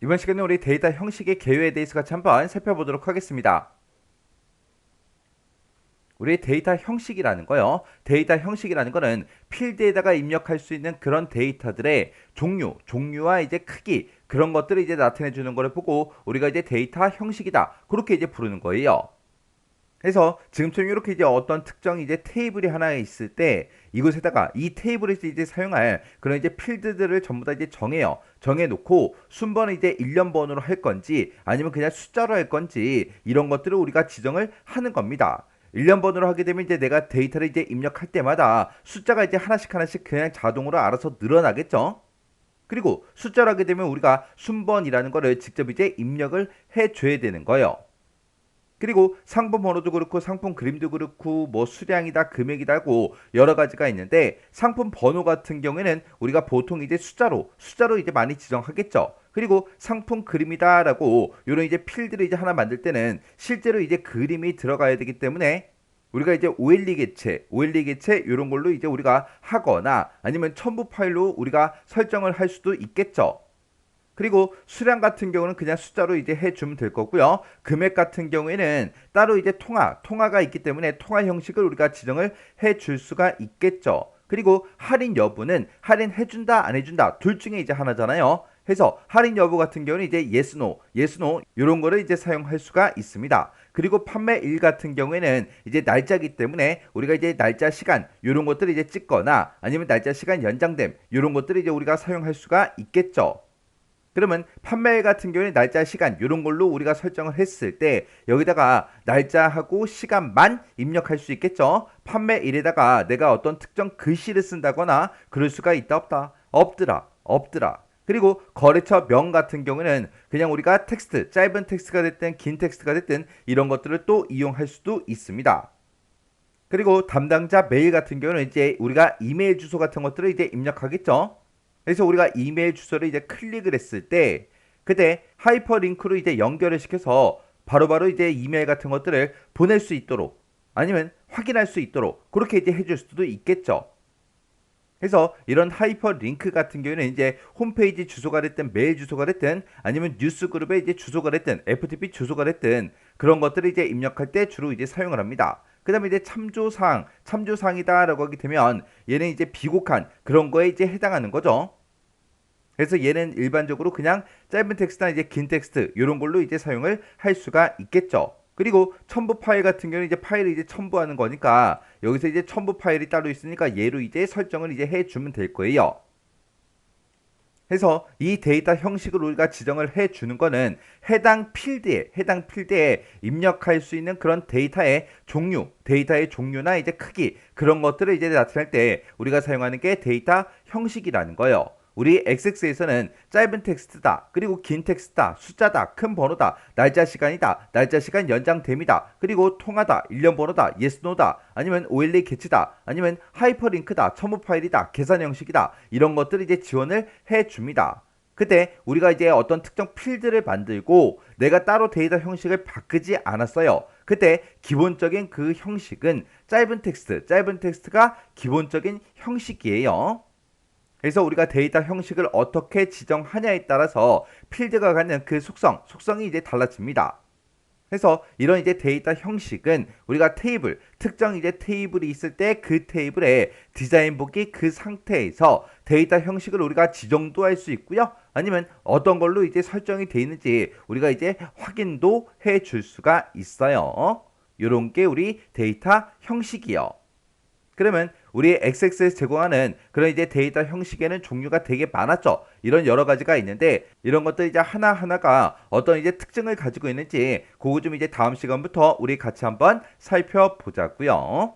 이번 시간에 우리 데이터 형식의 개요에 대해서 같이 한번 살펴보도록 하겠습니다. 우리 데이터 형식이라는 거요. 데이터 형식이라는 거는 필드에다가 입력할 수 있는 그런 데이터들의 종류와 이제 크기, 그런 것들을 이제 나타내 주는 거를 보고 우리가 이제 데이터 형식이다, 그렇게 이제 부르는 거예요. 그래서 지금처럼 이렇게 이제 어떤 특정 이제 테이블이 하나 있을 때 이곳에다가 이 테이블에서 이제 사용할 그런 이제 필드들을 전부 다 이제 정해놓고 순번을 이제 일련번으로 할 건지 아니면 그냥 숫자로 할 건지 이런 것들을 우리가 지정을 하는 겁니다. 일련번으로 하게 되면 이제 내가 데이터를 이제 입력할 때마다 숫자가 이제 하나씩 그냥 자동으로 알아서 늘어나겠죠. 그리고 숫자로 하게 되면 우리가 순번이라는 거를 직접 이제 입력을 해줘야 되는 거예요. 그리고 상품 번호도 그렇고 상품 그림도 그렇고 뭐 수량이다 금액이다 하고 여러 가지가 있는데, 상품 번호 같은 경우에는 우리가 보통 이제 숫자로 이제 많이 지정하겠죠. 그리고 상품 그림이다라고 이런 이제 필드를 이제 하나 만들 때는 실제로 이제 그림이 들어가야 되기 때문에 우리가 이제 OLE 개체 이런 걸로 이제 우리가 하거나 아니면 첨부 파일로 우리가 설정을 할 수도 있겠죠. 그리고 수량 같은 경우는 그냥 숫자로 이제 해주면 될 거고요. 금액 같은 경우에는 따로 이제 통화가 있기 때문에 통화 형식을 우리가 지정을 해줄 수가 있겠죠. 그리고 할인 여부는 할인해준다 안 해준다 둘 중에 이제 하나잖아요. 해서 할인 여부 같은 경우는 이제 yes no 이런 거를 이제 사용할 수가 있습니다. 그리고 판매일 같은 경우에는 이제 날짜기 때문에 우리가 이제 날짜 시간 이런 것들을 이제 찍거나 아니면 날짜 시간 연장됨 이런 것들을 이제 우리가 사용할 수가 있겠죠. 그러면 판매일 같은 경우에 날짜, 시간 이런 걸로 우리가 설정을 했을 때 여기다가 날짜하고 시간만 입력할 수 있겠죠. 판매일에다가 내가 어떤 특정 글씨를 쓴다거나 그럴 수가 있다 없다? 없더라. 그리고 거래처 명 같은 경우는 그냥 우리가 텍스트, 짧은 텍스트가 됐든 긴 텍스트가 됐든 이런 것들을 또 이용할 수도 있습니다. 그리고 담당자 메일 같은 경우는 이제 우리가 이메일 주소 같은 것들을 이제 입력하겠죠. 그래서 우리가 이메일 주소를 이제 클릭을 했을 때 그때 하이퍼링크로 이제 연결을 시켜서 바로바로 이제 이메일 같은 것들을 보낼 수 있도록 아니면 확인할 수 있도록 그렇게 이제 해줄 수도 있겠죠. 그래서 이런 하이퍼링크 같은 경우는 이제 홈페이지 주소가 됐든 메일 주소가 됐든 아니면 뉴스그룹의 이제 주소가 됐든 FTP 주소가 됐든 그런 것들을 이제 입력할 때 주로 이제 사용을 합니다. 그 다음에 이제 참조사항이다라고 하게 되면 얘는 이제 비곡한 그런 거에 이제 해당하는 거죠. 그래서 얘는 일반적으로 그냥 짧은 텍스트나 이제 긴 텍스트 이런 걸로 이제 사용을 할 수가 있겠죠. 그리고 첨부 파일 같은 경우는 이제 파일을 이제 첨부하는 거니까 여기서 이제 첨부 파일이 따로 있으니까 얘로 이제 설정을 이제 해주면 될 거예요. 그래서 이 데이터 형식을 우리가 지정을 해주는 거는 해당 필드에 입력할 수 있는 그런 데이터의 종류나 이제 크기 그런 것들을 이제 나타낼 때 우리가 사용하는 게 데이터 형식이라는 거예요. 우리 XX에서는 짧은 텍스트다, 그리고 긴 텍스트다, 숫자다, 큰 번호다, 날짜 시간이다, 날짜 시간 연장됨이다, 그리고 통화다, 일련 번호다, yes no다, 아니면 OLE 개체다, 아니면 하이퍼링크다, 첨부 파일이다, 계산 형식이다 이런 것들을 이제 지원을 해줍니다. 그때 우리가 이제 어떤 특정 필드를 만들고 내가 따로 데이터 형식을 바꾸지 않았어요. 그때 기본적인 그 형식은 짧은 텍스트가 기본적인 형식이에요. 그래서 우리가 데이터 형식을 어떻게 지정하냐에 따라서 필드가 갖는 그 속성이 이제 달라집니다. 그래서 이런 이제 데이터 형식은 우리가 특정 이제 테이블이 있을 때 그 테이블의 디자인북이 그 상태에서 데이터 형식을 우리가 지정도 할 수 있고요. 아니면 어떤 걸로 이제 설정이 되어 있는지 우리가 이제 확인도 해 줄 수가 있어요. 이런 게 우리 데이터 형식이요. 그러면 우리 XX에서 제공하는 그런 이제 데이터 형식에는 종류가 되게 많았죠. 이런 여러 가지가 있는데 이런 것들 이제 하나하나가 어떤 이제 특징을 가지고 있는지 그거 좀 이제 다음 시간부터 우리 같이 한번 살펴보자고요.